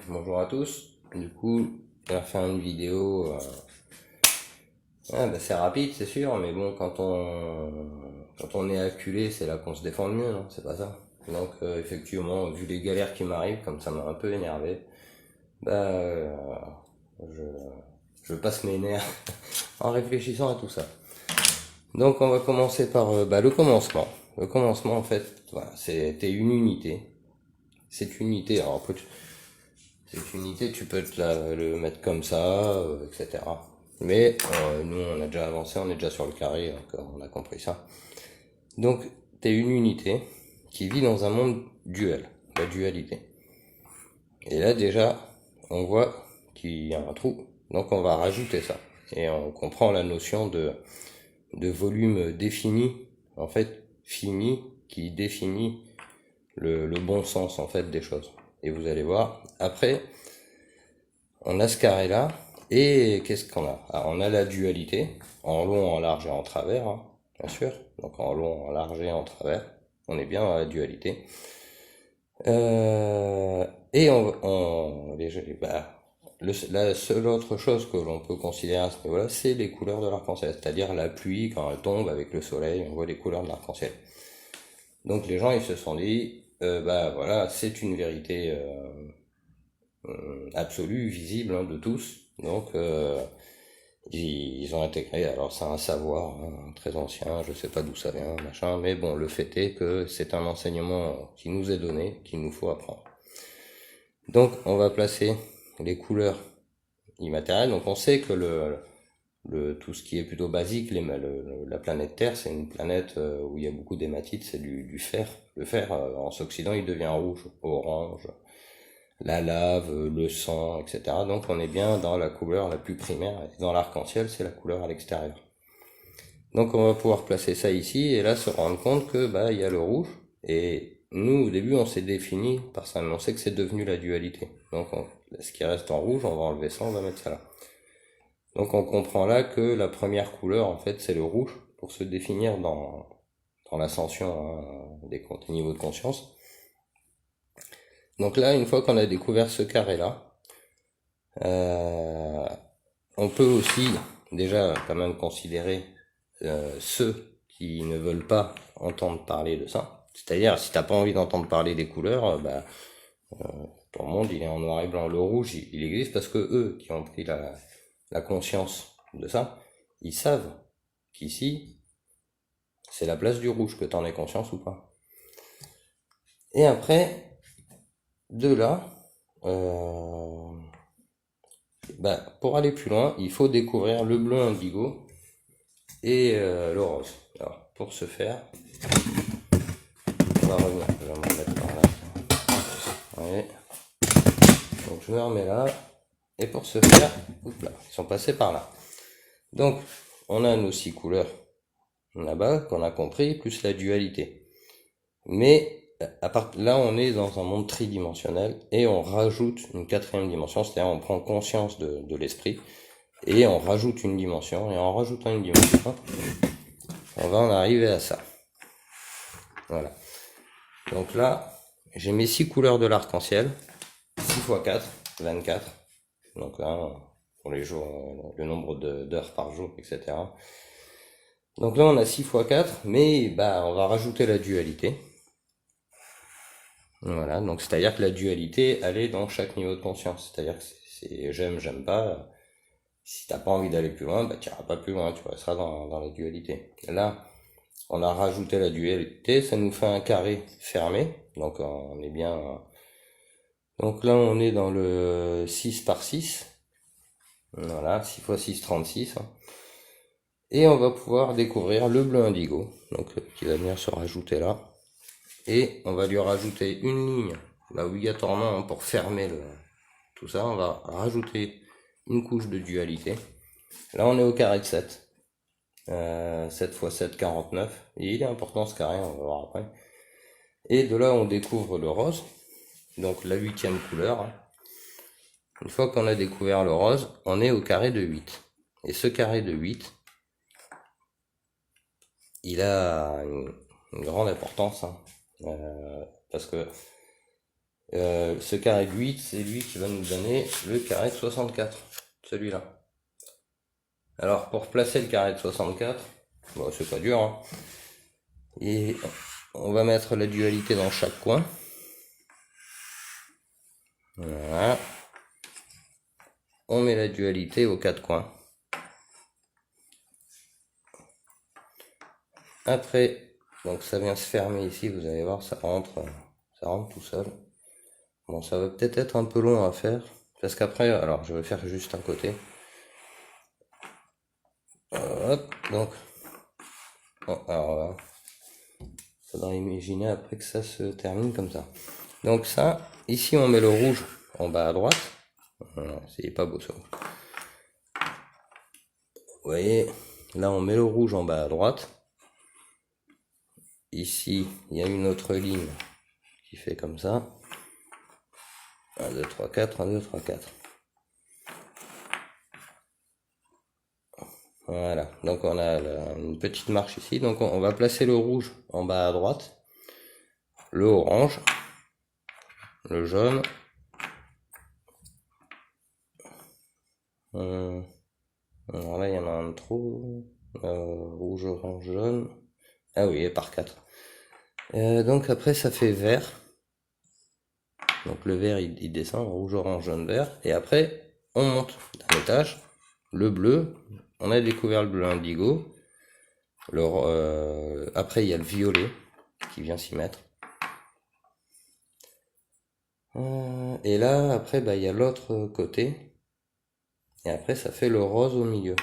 Bonjour à tous. Du coup, on va faire une vidéo. C'est rapide, c'est sûr, mais bon, quand on est acculé, c'est là qu'on se défend le mieux, non? C'est pas ça. Donc, effectivement, vu les galères qui m'arrivent, comme ça m'a un peu énervé, bah, je, je passe mes nerfs en réfléchissant à tout ça. Donc, on va commencer par le commencement. Le commencement, en fait, voilà, c'était une unité. Cette unité, alors cette unité, tu peux le mettre comme ça, etc. Mais nous, on a déjà avancé, on est déjà sur le carré, donc on a compris ça. Donc, tu es une unité qui vit dans un monde duel, la dualité. Et là, déjà, on voit qu'il y a un trou, donc on va rajouter ça. Et on comprend la notion de volume défini, en fait, fini, qui définit le bon sens, en fait, des choses. Et vous allez voir, après, on a ce carré là, et qu'est-ce qu'on a? Alors, on a la dualité, en long, en large et en travers, hein, bien sûr. Donc en long, en large et en travers, on est bien dans la dualité. Et la seule autre chose que l'on peut considérer à ce niveau-là, c'est les couleurs de l'arc-en-ciel, c'est-à-dire la pluie quand elle tombe avec le soleil, on voit les couleurs de l'arc-en-ciel. Donc les gens ils se sont dit, voilà, c'est une vérité absolue, visible hein, de tous. Donc ils ont intégré, alors c'est un savoir hein, très ancien, je sais pas d'où ça vient, machin, mais bon, le fait est que c'est un enseignement qui nous est donné, qu'il nous faut apprendre. Donc on va placer les couleurs immatérielles, donc on sait que tout ce qui est plutôt basique, la planète Terre, c'est une planète où il y a beaucoup d'hématite, c'est du fer. Le fer, en s'oxydant, il devient rouge, orange, la lave, le sang, etc. Donc on est bien dans la couleur la plus primaire, et dans l'arc-en-ciel, c'est la couleur à l'extérieur. Donc on va pouvoir placer ça ici, et là se rendre compte que il y a le rouge, et nous au début on s'est défini par ça, mais on sait que c'est devenu la dualité. Donc ce qui reste en rouge, on va enlever ça, on va mettre ça là. Donc on comprend là que la première couleur en fait c'est le rouge, pour se définir dans l'ascension hein, des niveaux de conscience. Donc là, une fois qu'on a découvert ce carré-là, euh, on peut aussi déjà quand même considérer ceux qui ne veulent pas entendre parler de ça. C'est-à-dire, si t'as pas envie d'entendre parler des couleurs, ton monde il est en noir et blanc. Le rouge, il existe parce que eux qui ont pris la conscience de ça, ils savent qu'ici, c'est la place du rouge, que t'en aies conscience ou pas. Et après, de là, pour aller plus loin, il faut découvrir le bleu indigo et le rose. Alors, pour ce faire, on va revenir, je vais me remettre par là. Ouais. Donc je me remets là, et pour ce faire, là, ils sont passés par là. Donc, on a nos 6 couleurs là-bas qu'on a compris, plus la dualité. Mais là, on est dans un monde tridimensionnel et on rajoute une 4e dimension, c'est-à-dire on prend conscience de l'esprit et on rajoute une dimension, et en rajoutant une dimension, on va en arriver à ça. Voilà. Donc là, j'ai mes 6 couleurs de l'arc-en-ciel, 6 x 4, 24. Donc là, pour les jours, le nombre d'heures par jour, etc. Donc là, on a 6 x 4, mais on va rajouter la dualité. Voilà, donc c'est-à-dire que la dualité, elle est dans chaque niveau de conscience. C'est-à-dire que c'est j'aime, j'aime pas. Si t'as pas envie d'aller plus loin, tu iras pas plus loin, tu resteras dans la dualité. Là, on a rajouté la dualité, ça nous fait un carré fermé, donc on est bien. Donc là, on est dans le 6 par 6. Voilà, 6 x 6, 36. Hein. Et on va pouvoir découvrir le bleu indigo, donc qui va venir se rajouter là. Et on va lui rajouter une ligne, obligatoirement, hein, pour fermer tout ça. On va rajouter une couche de dualité. Là, on est au carré de 7. 7 x 7, 49. Et il est important ce carré, on va voir après. Et de là, on découvre le rose, donc la 8e couleur. Hein. Une fois qu'on a découvert le rose, on est au carré de 8. Et ce carré de 8, il a une grande importance, hein, parce que Ce carré de 8, c'est lui qui va nous donner le carré de 64, celui-là. Alors pour placer le carré de 64, bon, c'est pas dur, hein. Et on va mettre la dualité dans chaque coin. Voilà. On met la dualité aux 4 coins. Après, donc ça vient se fermer ici, vous allez voir, ça rentre tout seul. Bon, ça va peut-être être un peu long à faire, parce qu'après, alors je vais faire juste un côté. Hop, donc, bon, alors, faudra imaginer après que ça se termine comme ça. Donc ça, ici on met le rouge en bas à droite. C'est pas beau ça. Vous voyez, là on met le rouge en bas à droite. Ici, il y a une autre ligne qui fait comme ça. 1, 2, 3, 4, 1, 2, 3, 4. Voilà, donc on a une petite marche ici. Donc on va placer le rouge en bas à droite, le orange, le jaune, alors là il y en a un trop, rouge, orange, jaune, ah oui, par 4. Donc après ça fait vert, donc le vert il descend, rouge, orange, jaune, vert, et après on monte d'un étage, le bleu, on a découvert le bleu indigo, après il y a le violet qui vient s'y mettre. Et là, après, bah, il y a l'autre côté. Et après, ça fait le rose au milieu.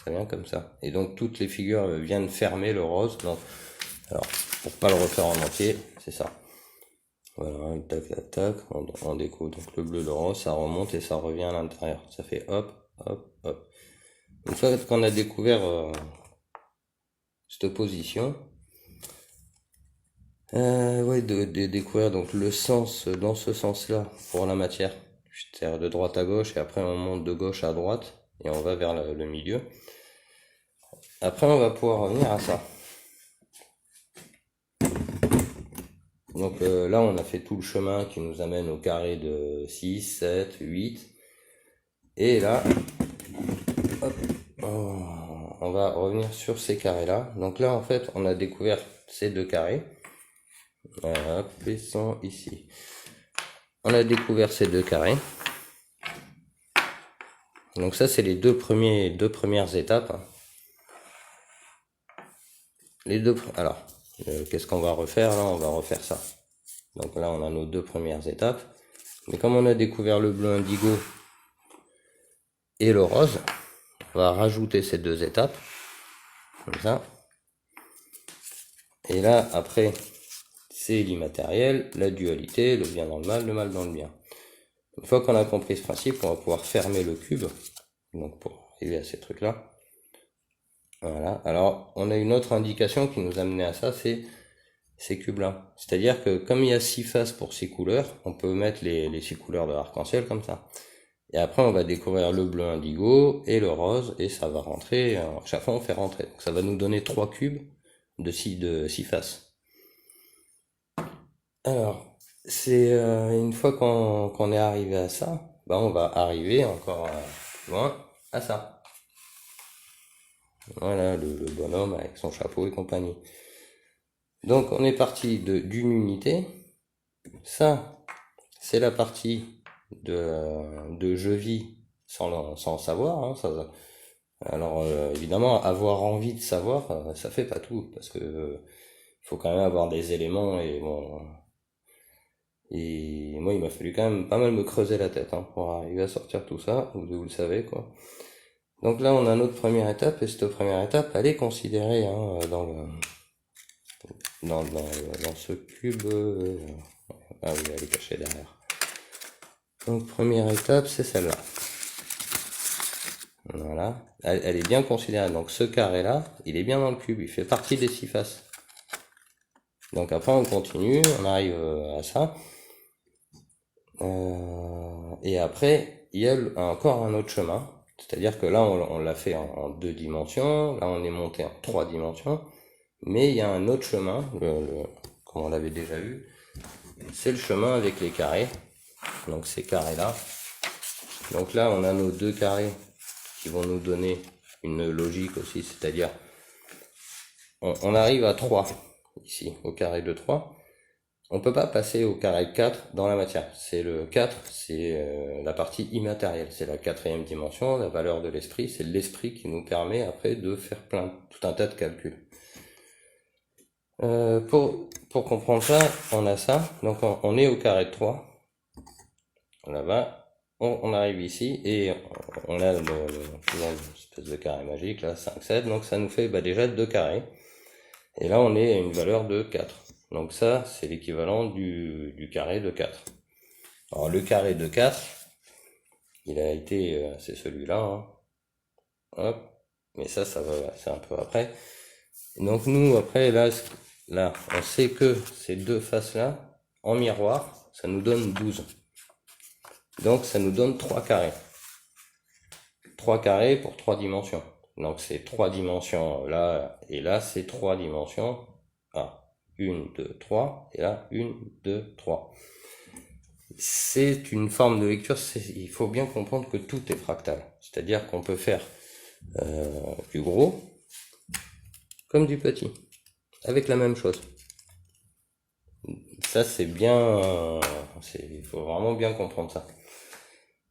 Ça vient comme ça. Et donc, toutes les figures viennent fermer le rose. Donc, alors, pour pas le refaire en entier, c'est ça. Voilà, tac, tac, tac. On découvre donc le bleu, le rose, ça remonte et ça revient à l'intérieur. Ça fait hop, hop, hop. Une fois qu'on a découvert cette position, ouais, de découvrir donc le sens dans ce sens-là pour la matière, c'est-à-dire de droite à gauche et après on monte de gauche à droite et on va vers le milieu. Après on va pouvoir revenir à ça. Donc là on a fait tout le chemin qui nous amène au carré de 6, 7, 8 et là hop, on va revenir sur ces carrés là. Donc là en fait on a découvert ces deux carrés. Voilà, ils sont ici. On a découvert ces deux carrés. Donc ça, c'est les deux premières étapes. Alors, qu'est-ce qu'on va refaire là? On va refaire ça. Donc là, on a nos deux premières étapes. Mais comme on a découvert le bleu indigo et le rose, on va rajouter ces deux étapes. Comme ça. Et là, après, c'est l'immatériel, la dualité, le bien dans le mal dans le bien. Une fois qu'on a compris ce principe, on va pouvoir fermer le cube. Donc pour arriver à ces trucs-là. Voilà. Alors, on a une autre indication qui nous a mené à ça, c'est ces cubes-là. C'est-à-dire que comme il y a 6 faces pour 6 couleurs, on peut mettre les 6 couleurs de l'arc-en-ciel comme ça. Et après, on va découvrir le bleu indigo et le rose, et ça va rentrer. À chaque fois, on fait rentrer. Donc, ça va nous donner 3 cubes de 6 faces. Alors, c'est une fois qu'on est arrivé à ça, bah, on va arriver encore plus loin à ça. Voilà, le bonhomme avec son chapeau et compagnie. Donc on est parti d'une unité. Ça, c'est la partie de je vis sans savoir. Hein, alors évidemment, avoir envie de savoir, ça fait pas tout. Parce que faut quand même avoir des éléments et bon. Et moi, il m'a fallu quand même pas mal me creuser la tête pour arriver à sortir tout ça. Vous le savez quoi. Donc là, on a notre première étape, et cette première étape, elle est considérée dans ce cube. Ah oui, elle est cachée derrière. Donc première étape, c'est celle-là. Voilà, elle est bien considérée. Donc ce carré-là, il est bien dans le cube, il fait partie des 6 faces. Donc après, on continue, on arrive à ça. Et après, il y a encore un autre chemin. C'est-à-dire que là, on l'a fait en 2 dimensions. Là, on est monté en 3 dimensions. Mais il y a un autre chemin, comme on l'avait déjà vu. c'est le chemin avec les carrés. Donc ces carrés-là. Donc là, on a nos deux carrés qui vont nous donner une logique aussi, c'est-à-dire on arrive à 3 ici, au carré de 3. On peut pas passer au carré de 4 dans la matière. C'est le 4, c'est la partie immatérielle, c'est la quatrième dimension, la valeur de l'esprit, c'est l'esprit qui nous permet après de faire tout un tas de calculs. Pour comprendre ça, on a ça, donc on est au carré de 3, là-bas, on arrive ici, et on a une espèce de carré magique, là, 5, 7, donc ça nous fait déjà 2 carrés, et là on est à une valeur de 4, donc ça c'est l'équivalent du carré de 4. Alors le carré de 4, il a été, c'est celui-là, hein. Hop, mais ça va, c'est un peu après. Donc nous, après, là, on sait que ces deux faces-là, en miroir, ça nous donne 12. Donc ça nous donne 3 carrés. 3 carrés pour 3 dimensions. Donc c'est 3 dimensions là, et là c'est 3 dimensions. Ah, 1, 2, 3, et là 1, 2, 3. C'est une forme de lecture, il faut bien comprendre que tout est fractal. C'est-à-dire qu'on peut faire du gros comme du petit, avec la même chose. Ça c'est bien, il faut vraiment bien comprendre ça.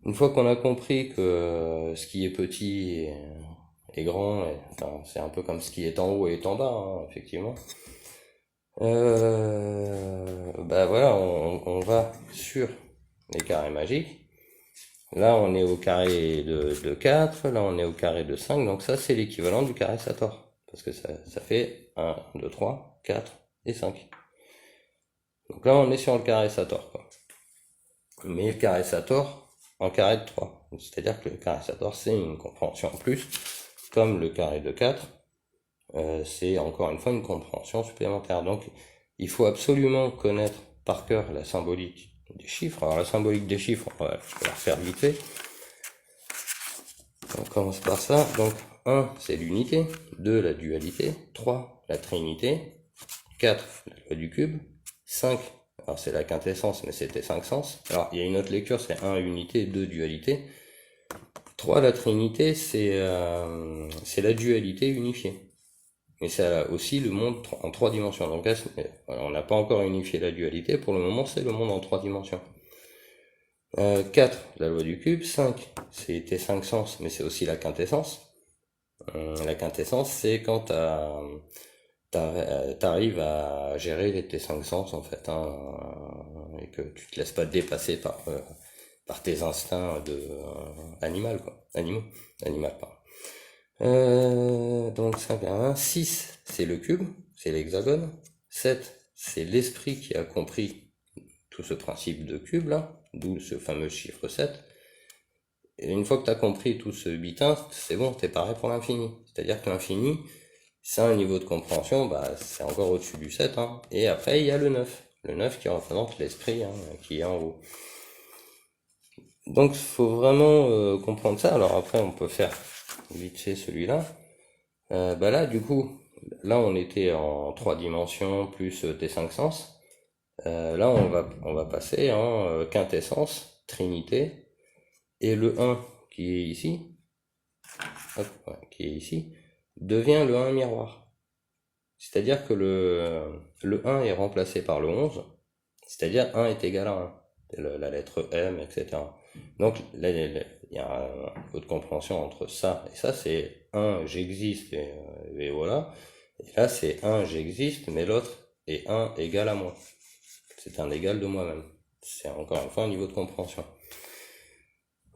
Une fois qu'on a compris que ce qui est petit est grand, enfin, c'est un peu comme ce qui est en haut et en bas, hein, effectivement. Voilà, on va sur les carrés magiques. Là, on est au carré de 4, là, on est au carré de 5, donc ça, c'est l'équivalent du carré Sator. Parce que ça fait 1, 2, 3, 4 et 5. Donc là, on est sur le carré Sator, quoi. Mais le carré Sator en carré de 3. C'est-à-dire que le carré Sator, c'est une compréhension en plus, comme le carré de 4, c'est encore une fois une compréhension supplémentaire. Donc, il faut absolument connaître par cœur la symbolique des chiffres. Alors, la symbolique des chiffres, je vais la refaire vite fait. On commence par ça. Donc, 1, c'est l'unité. 2, la dualité. 3, la trinité. 4, la loi du cube. 5, alors c'est la quintessence, mais c'était 5 sens. Alors, il y a une autre lecture, c'est 1, unité, 2, dualité. 3, la trinité, c'est la dualité unifiée. Mais c'est aussi le monde en 3 dimensions. Donc là, on n'a pas encore unifié la dualité. Pour le moment, c'est le monde en 3 dimensions. 4, la loi du cube. 5, c'était 5 sens, mais c'est aussi la quintessence. La quintessence, c'est quand t'arrives à gérer tes 5 sens, en fait, hein, et que tu te laisses pas dépasser par tes instincts animal, quoi. Animal, pardon. Donc 5 à 1, 6 c'est le cube, c'est l'hexagone, 7 c'est l'esprit qui a compris tout ce principe de cube là, d'où ce fameux chiffre 7. Et une fois que tu as compris tout ce bitin, c'est bon, t'es paré pour l'infini. C'est-à-dire que l'infini, c'est un niveau de compréhension, c'est encore au-dessus du 7, hein. Et après il y a le 9. Le 9 qui représente l'esprit, hein, qui est en haut. Donc il faut vraiment comprendre ça. Alors après on peut faire vite fait celui-là. Là du coup, là on était en 3 dimensions plus tes 5 sens. Là on va passer en quintessence, trinité, et le 1 qui est ici, devient le 1 miroir. C'est-à-dire que le 1 est remplacé par le 11, c'est-à-dire 1 est égal à 1, la lettre M, etc. Donc là, il y a un peu de compréhension entre ça et ça, c'est 1, j'existe, et voilà. Et là, c'est 1, j'existe, mais l'autre est 1 égal à moi. C'est un égal de moi-même. C'est encore une fois un niveau de compréhension.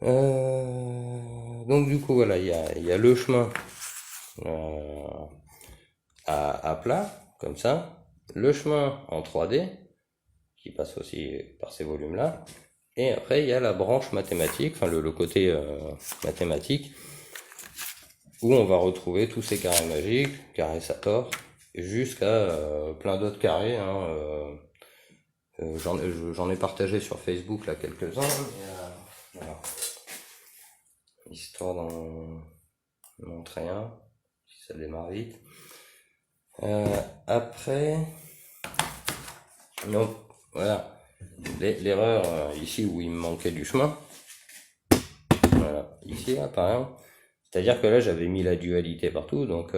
Donc du coup, voilà, il y a le chemin à plat, comme ça. Le chemin en 3D, qui passe aussi par ces volumes-là. Et après, il y a la branche mathématique, enfin le côté mathématique, où on va retrouver tous ces carrés magiques, carrés Sator, jusqu'à plein d'autres carrés. Hein, j'en ai partagé sur Facebook là quelques-uns. Voilà. Histoire d'en montrer un, si ça démarre vite. Après, donc voilà. L'erreur ici où il me manquait du chemin, voilà, ici là par exemple, c'est-à-dire que là j'avais mis la dualité partout, donc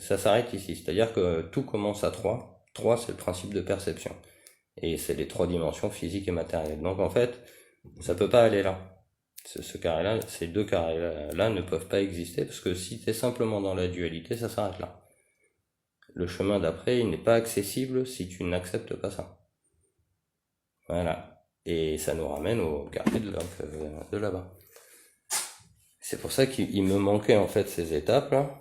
ça s'arrête ici, c'est-à-dire que tout commence à 3. 3 c'est le principe de perception, et c'est les 3 dimensions physiques et matérielles. Donc en fait, ça peut pas aller là. Ce carré-là, ces deux carrés-là ne peuvent pas exister, parce que si tu es simplement dans la dualité, ça s'arrête là. Le chemin d'après, il n'est pas accessible si tu n'acceptes pas ça. Voilà. Et ça nous ramène au carré de là-bas. C'est pour ça qu'il me manquait en fait ces étapes-là,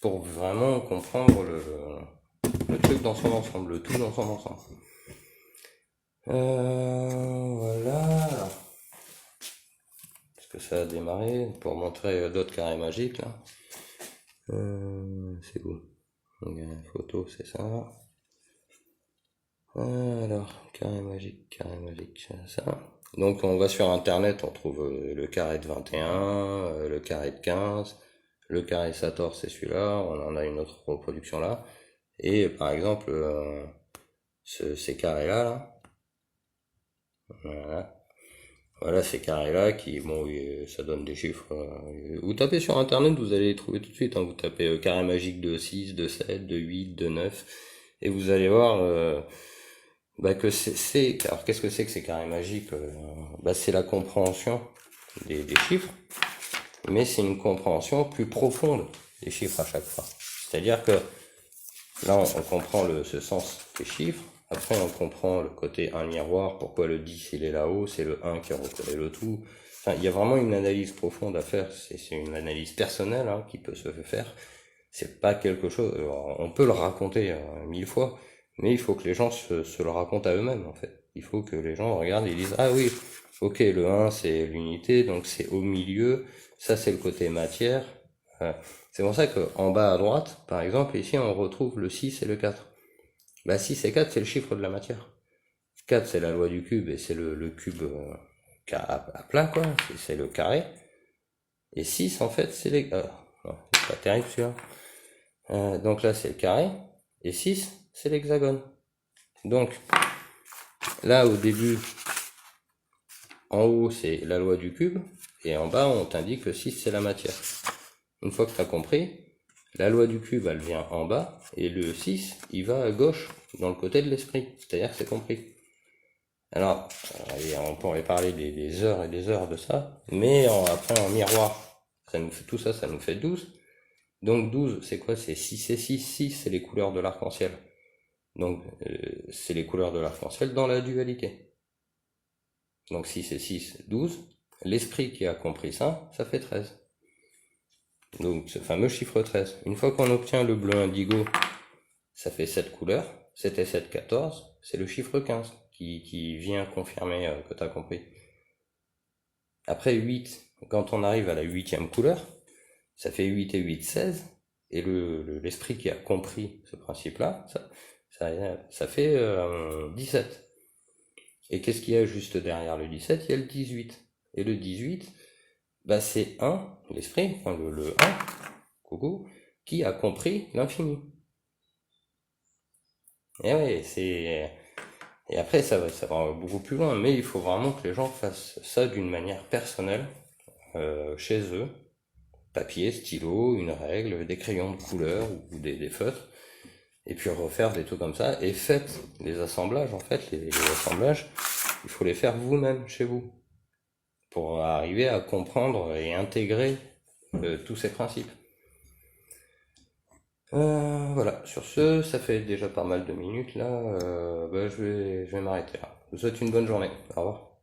pour vraiment comprendre le truc dans son ensemble, le tout dans son ensemble. Voilà. Est-ce que ça a démarré pour montrer d'autres carrés magiques là? C'est où? Photo, c'est ça. Alors, carré magique, ça. Donc on va sur internet, on trouve le carré de 21, le carré de 15, le carré Sator c'est celui-là, on en a une autre reproduction là. Et par exemple, ces carrés-là, là, voilà. Voilà ces carrés-là qui, bon, ça donne des chiffres. Vous tapez sur internet, vous allez les trouver tout de suite, hein. Vous tapez carré magique de 6, de 7, de 8, de 9, et vous allez voir que alors qu'est-ce que c'est que ces carrés magiques? C'est la compréhension des chiffres, mais c'est une compréhension plus profonde des chiffres à chaque fois. C'est-à-dire que là, on comprend ce sens des chiffres. Après, on comprend le côté un miroir, pourquoi le 10 il est là-haut, c'est le 1 qui reconnaît le tout. Enfin, il y a vraiment une analyse profonde à faire, c'est une analyse personnelle hein, qui peut se faire. C'est pas quelque chose, on peut le raconter 1000 fois, mais il faut que les gens se le racontent à eux-mêmes en fait. Il faut que les gens regardent et disent, ah oui, ok, le 1 c'est l'unité, donc c'est au milieu, ça c'est le côté matière. C'est pour ça qu'en bas à droite, par exemple, ici on retrouve le 6 et le 4. 6 et 4, c'est le chiffre de la matière. 4, c'est la loi du cube, et c'est le cube à plat, quoi. C'est le carré. Et 6, en fait, c'est les... non, c'est pas terrible, celui-là. Donc là, c'est le carré. Et 6, c'est l'hexagone. Donc, là, au début, en haut, c'est la loi du cube. Et en bas, on t'indique que 6, c'est la matière. Une fois que tu as compris, la loi du cube, elle vient en bas, et le 6, il va à gauche, dans le côté de l'esprit. C'est-à-dire que c'est compris. Alors, on pourrait parler des heures et des heures de ça, mais après en miroir, tout ça, ça nous fait 12. Donc 12, c'est quoi? C'est 6 et 6. 6, c'est les couleurs de l'arc-en-ciel. Donc, c'est les couleurs de l'arc-en-ciel dans la dualité. Donc 6 et 6, 12. L'esprit qui a compris ça, ça fait 13. Donc ce fameux chiffre 13. Une fois qu'on obtient le bleu indigo, ça fait 7 couleurs. 7 et 7, 14. C'est le chiffre 15 qui vient confirmer que tu as compris. Après 8, quand on arrive à la 8e couleur, ça fait 8 et 8, 16. Et l'esprit qui a compris ce principe-là, ça fait 17. Et qu'est-ce qu'il y a juste derrière le 17? Il y a le 18. Et le 18, c'est 1, l'esprit, enfin le 1, coucou, qui a compris l'infini. Et oui, et après, ça va beaucoup plus loin, mais il faut vraiment que les gens fassent ça d'une manière personnelle, chez eux. Papier, stylo, une règle, des crayons de couleur ou des feutres, et puis refaire des trucs comme ça, et faites les assemblages, en fait, les assemblages, il faut les faire vous-même, chez vous, pour arriver à comprendre et intégrer tous ces principes. Voilà, sur ce, ça fait déjà pas mal de minutes là, je vais m'arrêter là. Je vous souhaite une bonne journée, au revoir.